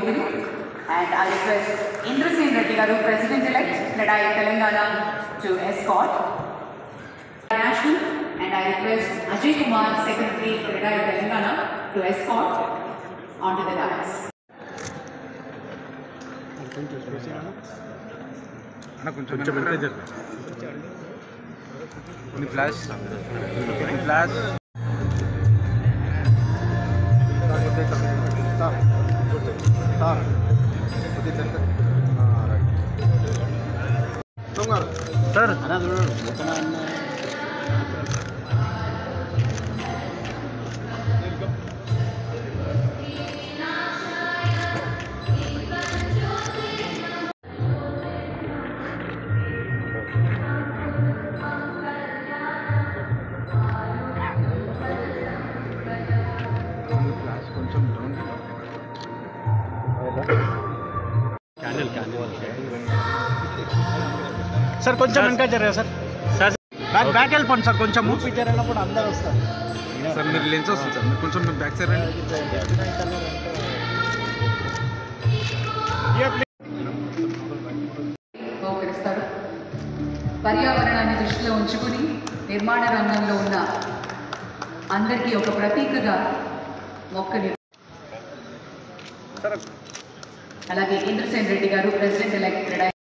Yoguri, and I request Indrasen Reddy Garu, President-elect, Credai Telangana, to escort. National, and I request Ajay Kumar, Secretary, Credai Telangana, to escort onto the dais. Flash. Sir. Sir కొంచెం వెనక జరగా sir sir back వెళ్ళిపోండి sir కొంచెం picture వెళ్ళినప్పుడు అందరూ వస్తారు sir మీరు lens వస్తుంది sir కొంచెం బ్యాక్ సైడ్ బహుకరిస్తారు. పర్యావరణాన్ని దృష్టిలో ఉంచుకుని నిర్మాణ రంగంలో ఉన్న అందరికీ ఒక ప్రతీకగా మొక్కని అలాగే ఇంద్రసేన్ రెడ్డి గారు, ప్రెసిడెంట్ ఎలక్ట్